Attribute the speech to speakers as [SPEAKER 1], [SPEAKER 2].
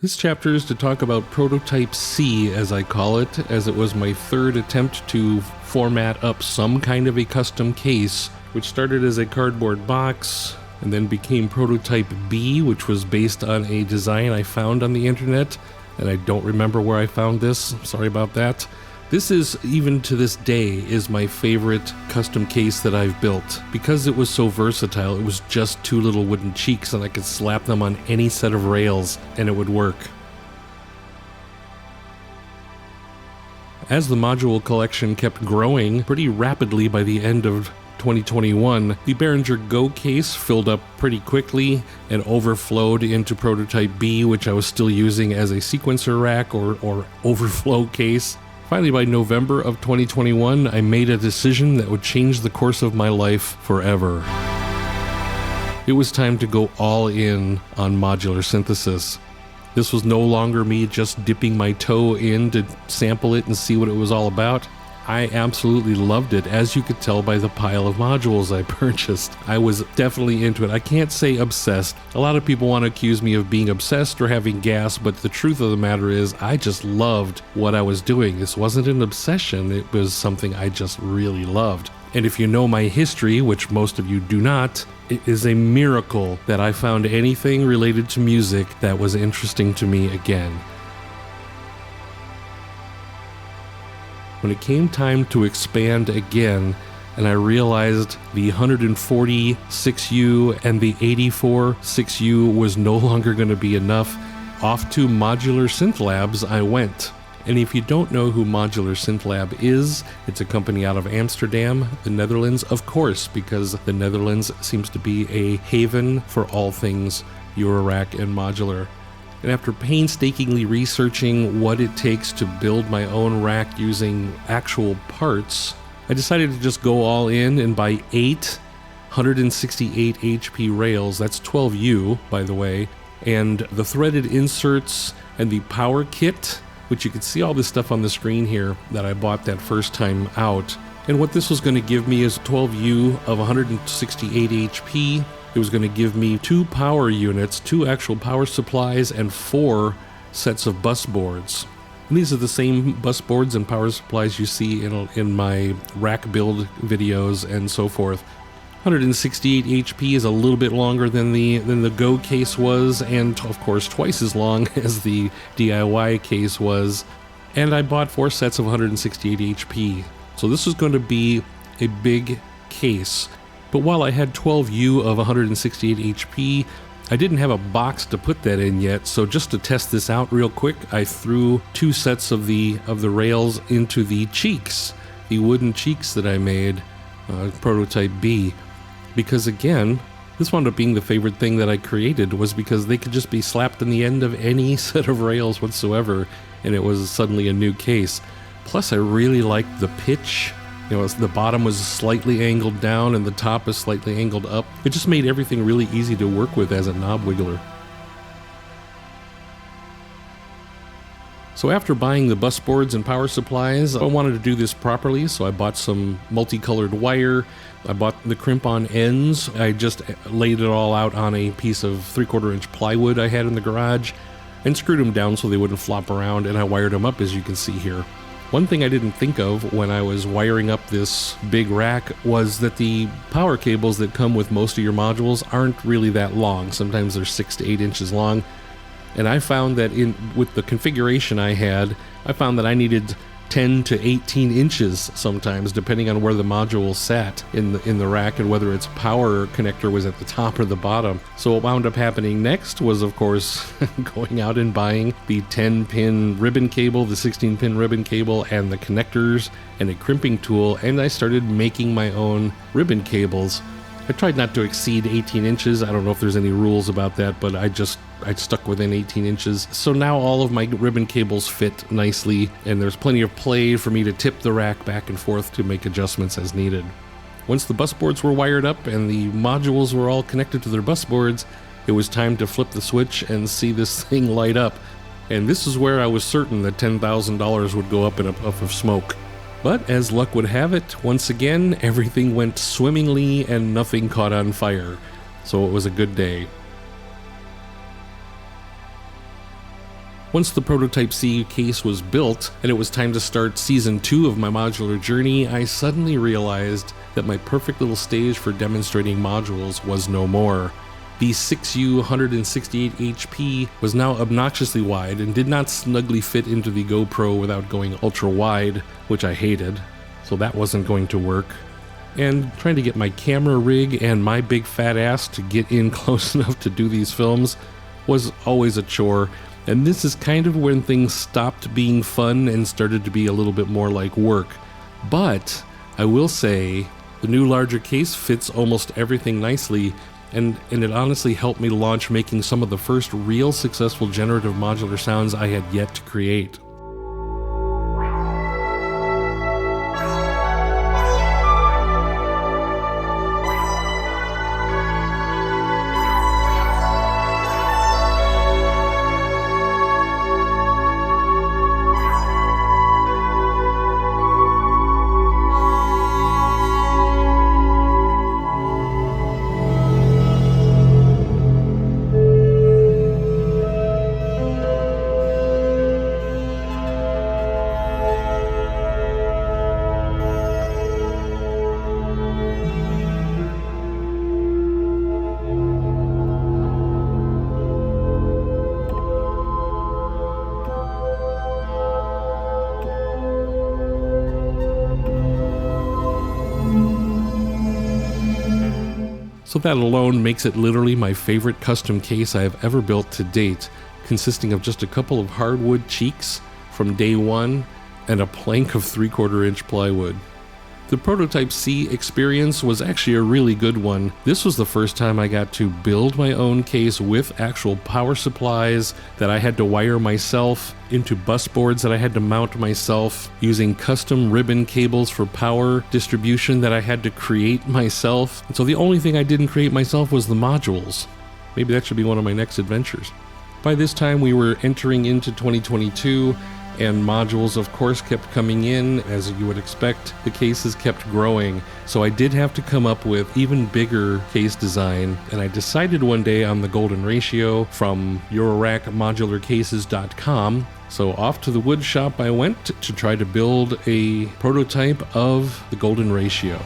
[SPEAKER 1] This chapter is to talk about Prototype C, as I call it, as it was my third attempt to format up some kind of a custom case, which started as a cardboard box and then became Prototype B, which was based on a design I found on the internet, and I don't remember where I found this. Sorry about that. This is, even to this day, is my favorite custom case that I've built. Because it was so versatile, it was just two little wooden cheeks and I could slap them on any set of rails and it would work. As the module collection kept growing pretty rapidly by the end of 2021, the Behringer Go case filled up pretty quickly and overflowed into Prototype B, which I was still using as a sequencer rack or overflow case. Finally, by November of 2021, I made a decision that would change the course of my life forever. It was time to go all in on modular synthesis. This was no longer me just dipping my toe in to sample it and see what it was all about. I absolutely loved it, as you could tell by the pile of modules I purchased. I was definitely into it. I can't say obsessed. A lot of people want to accuse me of being obsessed or having gas, but the truth of the matter is I just loved what I was doing. This wasn't an obsession, it was something I just really loved. And if you know my history, which most of you do not, it is a miracle that I found anything related to music that was interesting to me again. When it came time to expand again, and I realized the 140 6U and the 84 6U was no longer going to be enough, off to Modular Synth Labs I went. And if you don't know who Modular Synth Lab is, it's a company out of Amsterdam, the Netherlands, of course, because the Netherlands seems to be a haven for all things Eurorack and modular. And after painstakingly researching what it takes to build my own rack using actual parts, I decided to just go all in and buy 8 168 HP rails. That's 12U, by the way, and the threaded inserts and the power kit, which you can see all this stuff on the screen here that I bought that first time out. And what this was going to give me is 12U of 168 HP. It was going to give me 2 power units, 2 actual power supplies, and 4 sets of bus boards. And these are the same bus boards and power supplies you see in my rack build videos and so forth. 168 HP is a little bit longer than the Go case was, and of course twice as long as the DIY case was. And I bought 4 sets of 168 HP. So this was going to be a big case. But while I had 12U of 168 HP, I didn't have a box to put that in yet, so just to test this out real quick, I threw 2 sets of the rails into the cheeks, the wooden cheeks that I made, Prototype B. Because again, this wound up being the favorite thing that I created, was because they could just be slapped in the end of any set of rails whatsoever, and it was suddenly a new case. Plus, I really liked the pitch. You know, the bottom was slightly angled down and the top is slightly angled up. It just made everything really easy to work with as a knob wiggler. So after buying the bus boards and power supplies, I wanted to do this properly, so I bought some multicolored wire. I bought the crimp-on ends. I just laid it all out on a piece of 3/4 inch plywood I had in the garage and screwed them down so they wouldn't flop around, and I wired them up as you can see here. One thing I didn't think of when I was wiring up this big rack was that the power cables that come with most of your modules aren't really that long. Sometimes they're 6 to 8 inches long. And I found that with the configuration I had, I found that I needed 10 to 18 inches sometimes, depending on where the module sat in the rack and whether its power connector was at the top or the bottom. So what wound up happening next was, of course, going out and buying the 10-pin ribbon cable, the 16-pin ribbon cable, and the connectors, and a crimping tool, and I started making my own ribbon cables. I tried not to exceed 18 inches. I don't know if there's any rules about that, but I stuck within 18 inches. So now all of my ribbon cables fit nicely, and there's plenty of play for me to tip the rack back and forth to make adjustments as needed. Once the bus boards were wired up and the modules were all connected to their bus boards, it was time to flip the switch and see this thing light up. And this is where I was certain that $10,000 would go up in a puff of smoke. But as luck would have it, once again, everything went swimmingly and nothing caught on fire. So it was a good day. Once the Prototype C case was built and it was time to start season 2 of my modular journey, I suddenly realized that my perfect little stage for demonstrating modules was no more. The 6U 168 HP was now obnoxiously wide and did not snugly fit into the GoPro without going ultra wide, which I hated, so that wasn't going to work. And trying to get my camera rig and my big fat ass to get in close enough to do these films was always a chore. And this is kind of when things stopped being fun and started to be a little bit more like work. But I will say the new larger case fits almost everything nicely, and it honestly helped me launch making some of the first real successful generative modular sounds I had yet to create. So that alone makes it literally my favorite custom case I have ever built to date, consisting of just a couple of hardwood cheeks from day one and a plank of 3/4 inch plywood. The Prototype C experience was actually a really good one. This was the first time I got to build my own case with actual power supplies that I had to wire myself into bus boards that I had to mount myself, using custom ribbon cables for power distribution that I had to create myself. And so the only thing I didn't create myself was the modules. Maybe that should be one of my next adventures. By this time we were entering into 2022, and modules of course kept coming in. As you would expect, the cases kept growing, so I did have to come up with even bigger case design, and I decided one day on the golden ratio from Eurorack modularcases.com. So off to the wood shop I went to try to build a prototype of the golden ratio.